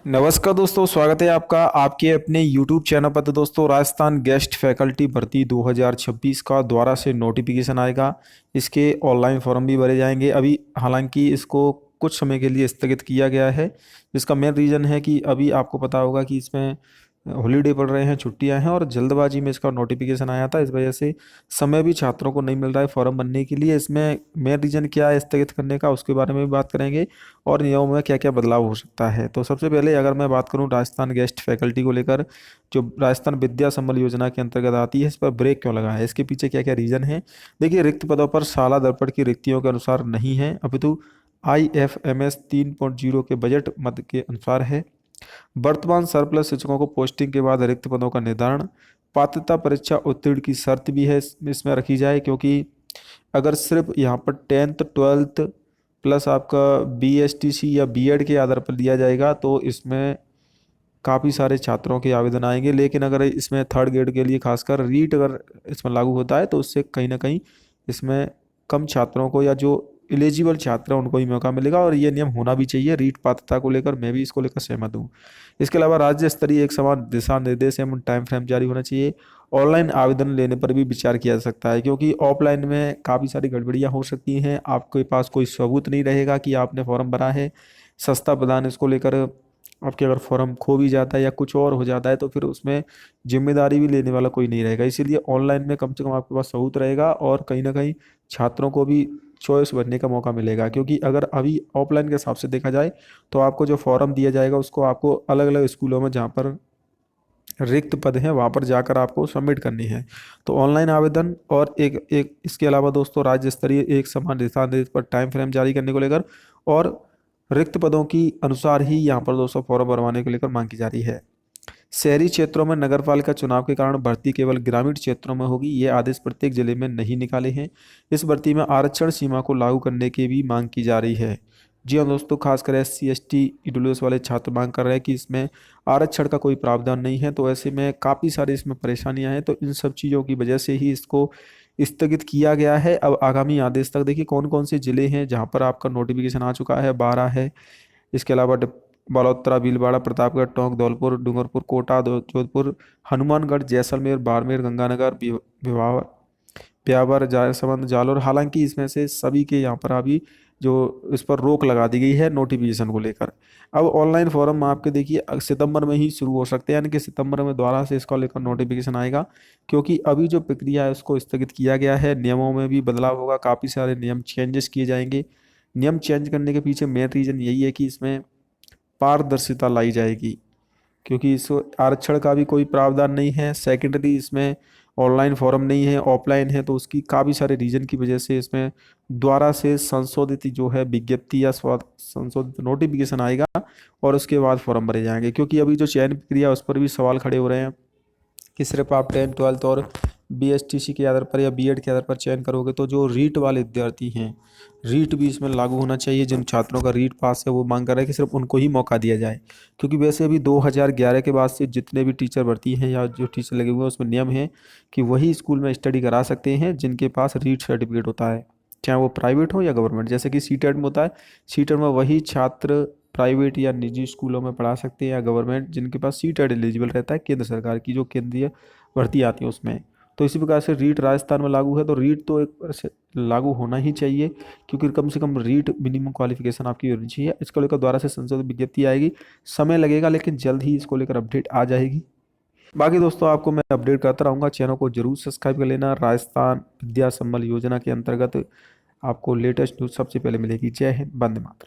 नमस्कार दोस्तों, स्वागत है आपका आपके अपने YouTube चैनल पर। तो दोस्तों, राजस्थान गेस्ट फैकल्टी भर्ती 2026 का द्वारा से नोटिफिकेशन आएगा। इसके ऑनलाइन फॉर्म भी भरे जाएंगे। अभी हालांकि इसको कुछ समय के लिए स्थगित किया गया है, जिसका मेन रीज़न है कि अभी आपको पता होगा कि इसमें हॉलीडे पड़ रहे हैं, छुट्टियां हैं और जल्दबाजी में इसका नोटिफिकेशन आया था। इस वजह से समय भी छात्रों को नहीं मिल रहा है फॉर्म भरने के लिए। इसमें मेन रीज़न क्या है स्थगित करने का, उसके बारे में भी बात करेंगे और नियमों में क्या क्या बदलाव हो सकता है। तो सबसे पहले अगर मैं बात करूं राजस्थान गेस्ट फैकल्टी को लेकर, जो राजस्थान विद्या संबल योजना के अंतर्गत आती है, इस पर ब्रेक क्यों लगा है, इसके पीछे क्या क्या रीज़न है। देखिए, रिक्त पदों पर शाला दर्पण की रिक्तियों के अनुसार नहीं है, अपितु IFMS 3.0 के बजट मद के अनुसार है। वर्तमान सरप्लस शिक्षकों को पोस्टिंग के बाद रिक्त पदों का निर्धारण पात्रता परीक्षा उत्तीर्ण की शर्त भी है इसमें रखी जाए, क्योंकि अगर सिर्फ यहाँ पर 10th 12th प्लस आपका BSTC या बीएड के आधार पर दिया जाएगा तो इसमें काफ़ी सारे छात्रों के आवेदन आएंगे। लेकिन अगर इसमें थर्ड ग्रेड के लिए खासकर रीट अगर इसमें लागू होता है तो उससे कहीं ना कहीं इसमें कम छात्रों को या जो एलिजिबल छात्र हैं उनको ही मौका मिलेगा, और ये नियम होना भी चाहिए। रीट पात्रता को लेकर मैं भी इसको लेकर सहमत हूँ। इसके अलावा राज्य स्तरीय एक समान दिशा निर्देश एवं टाइम फ्रेम जारी होना चाहिए। ऑनलाइन आवेदन लेने पर भी विचार किया जा सकता है, क्योंकि ऑफलाइन में काफ़ी सारी गड़बड़ियाँ हो सकती हैं। आपके पास कोई सबूत नहीं रहेगा कि आपने फॉर्म भरा है। सस्ता प्रदान इसको लेकर आपके अगर फॉर्म खो भी जाता है या कुछ और हो जाता है तो फिर उसमें जिम्मेदारी भी लेने वाला कोई नहीं रहेगा। इसीलिए ऑनलाइन में कम से कम आपके पास सबूत रहेगा और कहीं ना कहीं छात्रों को भी चॉइस बनने का मौका मिलेगा। क्योंकि अगर अभी ऑफलाइन के हिसाब से देखा जाए तो आपको जो फॉर्म दिया जाएगा उसको आपको अलग अलग स्कूलों में जहाँ पर रिक्त पद हैं वहाँ पर जाकर आपको सबमिट करनी है। तो ऑनलाइन आवेदन और एक एक इसके अलावा दोस्तों राज्य स्तरीय एक समान दिशा निर्देश पर टाइम फ्रेम जारी करने को लेकर और रिक्त पदों की अनुसार ही यहाँ पर दोस्तों फॉर्म भरवाने को लेकर मांग की जा रही है। शहरी क्षेत्रों में नगरपालिका चुनाव के कारण भर्ती केवल ग्रामीण क्षेत्रों में होगी, ये आदेश प्रत्येक जिले में नहीं निकाले हैं। इस भर्ती में आरक्षण सीमा को लागू करने की भी मांग की जा रही है। जी हाँ दोस्तों, खासकर SC ST EWS वाले छात्र मांग कर रहे हैं कि इसमें आरक्षण का कोई प्रावधान नहीं है। तो ऐसे में काफ़ी सारी इसमें परेशानियां हैं, तो इन सब चीज़ों की वजह से ही इसको स्थगित किया गया है। अब आगामी आदेश तक देखिए कौन कौन से ज़िले हैं जहाँ पर आपका नोटिफिकेशन आ चुका है, 12 है। इसके अलावा बालोतरा, भीलवाड़ा, प्रतापगढ़, टोंक, धौलपुर, डूंगरपुर, कोटा, जोधपुर, हनुमानगढ़, जैसलमेर, बाड़मेर, गंगानगर, भिवाड़, ब्यावर, जायसमंद, जालोर। हालांकि इसमें से सभी के यहाँ पर अभी जो इस पर रोक लगा दी गई है नोटिफिकेशन को लेकर। अब ऑनलाइन फॉर्म आपके देखिए सितंबर में ही शुरू हो सकते हैं, यानी कि सितंबर में दोबारा से इसको लेकर नोटिफिकेशन आएगा। क्योंकि अभी जो प्रक्रिया है उसको स्थगित किया गया है। नियमों में भी बदलाव होगा, काफ़ी सारे नियम चेंजेस किए जाएंगे। नियम चेंज करने के पीछे मेन रीज़न यही है कि इसमें पारदर्शिता लाई जाएगी, क्योंकि इस आरक्षण का भी कोई प्रावधान नहीं है। सेकेंडरी इसमें ऑनलाइन फॉर्म नहीं है, ऑफलाइन है, तो उसकी काफ़ी सारे रीजन की वजह से इसमें द्वारा से संशोधित जो है विज्ञप्ति या संशोधित नोटिफिकेशन आएगा और उसके बाद फॉर्म भरे जाएंगे। क्योंकि अभी जो चयन प्रक्रिया है उस पर भी सवाल खड़े हो रहे हैं कि सिर्फ आप 10th 12th और BSTC के आधार पर या बीएड के आधार पर चयन करोगे, तो जो रीट वाले विद्यार्थी हैं, रीट भी इसमें लागू होना चाहिए। जिन छात्रों का रीट पास है वो मांग कर रहे हैं कि सिर्फ उनको ही मौका दिया जाए। क्योंकि वैसे अभी 2011 के बाद से जितने भी टीचर भर्ती हैं या जो टीचर लगे हुए हैं उसमें नियम है कि वही स्कूल में स्टडी करा सकते हैं जिनके पास रीट सर्टिफिकेट होता है, चाहे वो प्राइवेट हो या गवर्नमेंट। जैसे कि सीटेट में होता है, सीटेट में वही छात्र प्राइवेट या निजी स्कूलों में पढ़ा सकते हैं या गवर्नमेंट जिनके पास सीटेट एलिजिबल रहता है केंद्र सरकार की जो केंद्रीय भर्ती आती है उसमें। तो इसी प्रकार से रीट राजस्थान में लागू है तो रीट तो एक बार से लागू होना ही चाहिए, क्योंकि कम से कम रीट मिनिमम क्वालिफिकेशन आपकी होनी चाहिए। इसको लेकर दोबारा से संशोधित विज्ञप्ति आएगी, समय लगेगा लेकिन जल्द ही इसको लेकर अपडेट आ जाएगी। बाकी दोस्तों आपको मैं अपडेट करता रहूँगा, चैनल को जरूर सब्सक्राइब कर लेना। राजस्थान विद्या संबल योजना के अंतर्गत आपको लेटेस्ट न्यूज़ सबसे पहले मिलेगी। जय हिंद, वंदे मातरम।